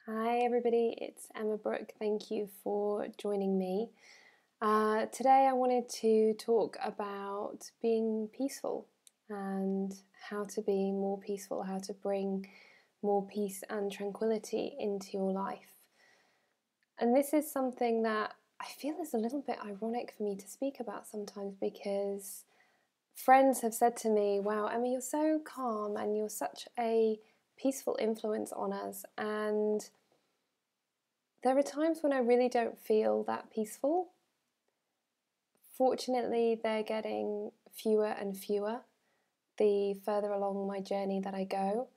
Hi everybody, it's Emma Brooke. Thank you for joining me. Today I wanted to talk about being peaceful and how to be more peaceful, how to bring more peace and tranquility into your life. And this is something that I feel is a little bit ironic for me to speak about sometimes because friends have said to me, "Wow, Emma, you're so calm and you're such a peaceful influence on us." And there are times when I really don't feel that peaceful. Fortunately, they're getting fewer and fewer the further along my journey that I go.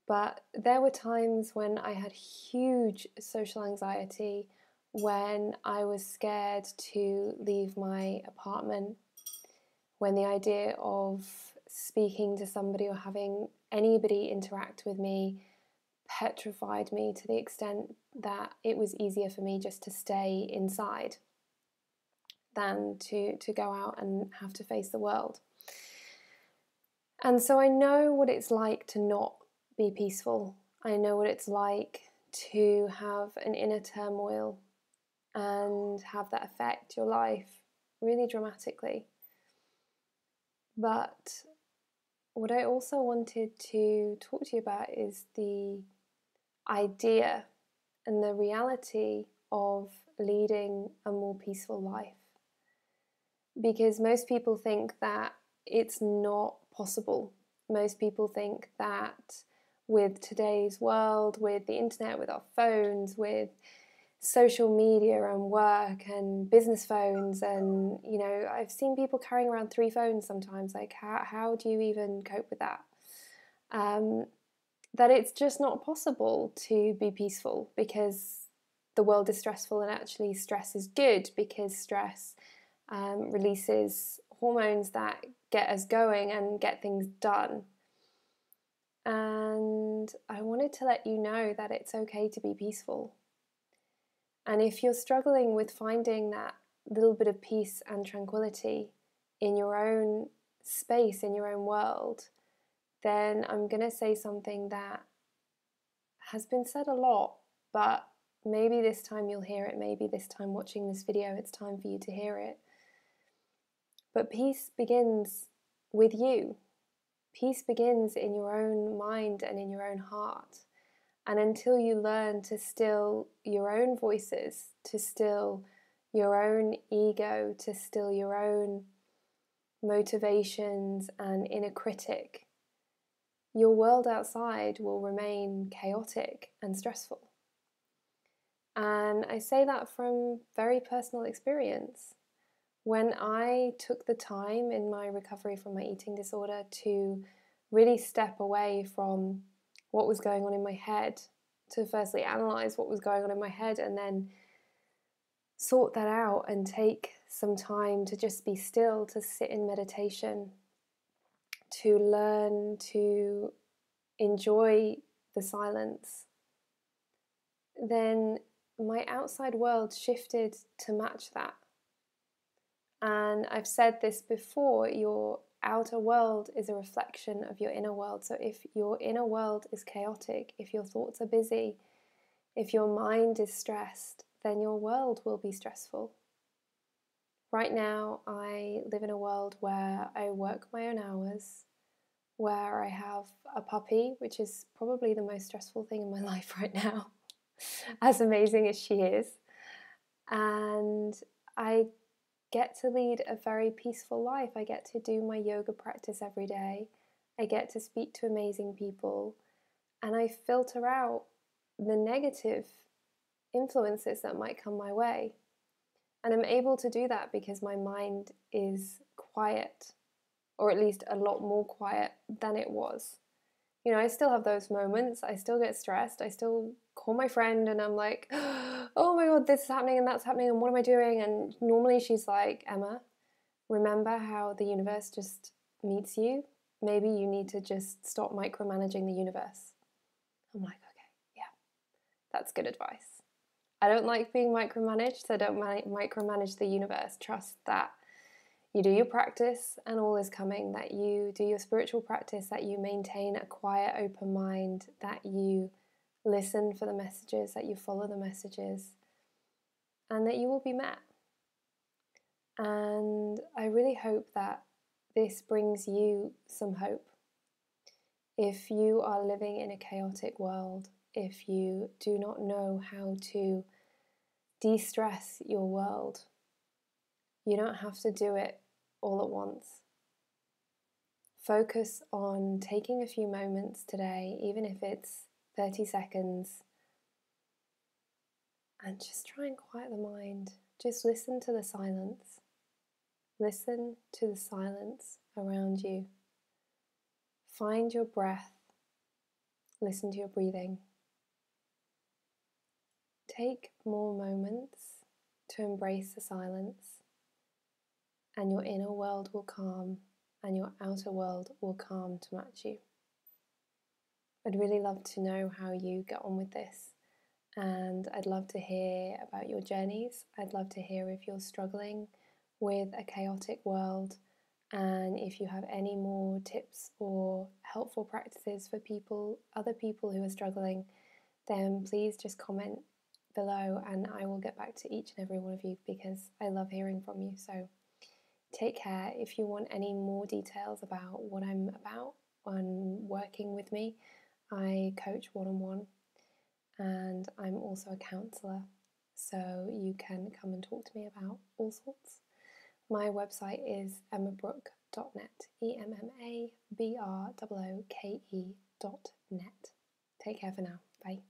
But there were times when I had huge social anxiety, when I was scared to leave my apartment, when the idea of speaking to somebody or having anybody interact with me petrified me to the extent that it was easier for me just to stay inside than to go out and have to face the world. And so I know what it's like to not be peaceful. I know what it's like to have an inner turmoil and have that affect your life really dramatically. But what I also wanted to talk to you about is the idea and the reality of leading a more peaceful life. Because most people think that it's not possible. Most people think that with today's world, with the internet, with our phones, with social media and work and business phones, and I've seen people carrying around 3 phones sometimes. Like, how do you even cope with that? That it's just not possible to be peaceful because the world is stressful, and actually stress is good because stress releases hormones that get us going and get things done. And I wanted to let you know that it's okay to be peaceful. And if you're struggling with finding that little bit of peace and tranquility in your own space, in your own world, then I'm going to say something that has been said a lot, but maybe this time you'll hear it. Maybe this time watching this video, it's time for you to hear it. But peace begins with you. Peace begins in your own mind and in your own heart. And until you learn to still your own voices, to still your own ego, to still your own motivations and inner critic, your world outside will remain chaotic and stressful. And I say that from very personal experience. When I took the time in my recovery from my eating disorder to really step away from what was going on in my head, to firstly analyze what was going on in my head and then sort that out and take some time to just be still, to sit in meditation, to learn to enjoy the silence, then my outside world shifted to match that. And I've said this before, your outer world is a reflection of your inner world. So if your inner world is chaotic, if your thoughts are busy, if your mind is stressed, then your world will be stressful. Right now, I live in a world where I work my own hours, where I have a puppy, which is probably the most stressful thing in my life right now, as amazing as she is. And I get to lead a very peaceful life. I get to do my yoga practice every day. I get to speak to amazing people. And I filter out the negative influences that might come my way. And I'm able to do that because my mind is quiet, or at least a lot more quiet than it was. I still have those moments. I still get stressed. I still call my friend and I'm like, oh my God, this is happening and that's happening and what am I doing? And normally she's like, Emma, remember how the universe just meets you? Maybe you need to just stop micromanaging the universe. I'm like, okay, yeah, that's good advice. I don't like being micromanaged, so don't micromanage the universe. Trust that you do your practice and all is coming, that you do your spiritual practice, that you maintain a quiet, open mind, that you listen for the messages, that you follow the messages, and that you will be met. And I really hope that this brings you some hope. If you are living in a chaotic world, if you do not know how to de-stress your world, you don't have to do it all at once. Focus on taking a few moments today, even if it's 30 seconds, and just try and quiet the mind. Just listen to the silence. Listen to the silence around you. Find your breath. Listen to your breathing. Take more moments to embrace the silence, and your inner world will calm and your outer world will calm to match you. I'd really love to know how you get on with this, and I'd love to hear about your journeys. I'd love to hear if you're struggling with a chaotic world, and if you have any more tips or helpful practices for other people who are struggling, then please just comment below and I will get back to each and every one of you because I love hearing from you. So take care. If you want any more details about what I'm about on working with me, I coach one-on-one and I'm also a counsellor, so you can come and talk to me about all sorts. My website is emmabrooke.net, EMMABROOKE.net. Take care for now. Bye.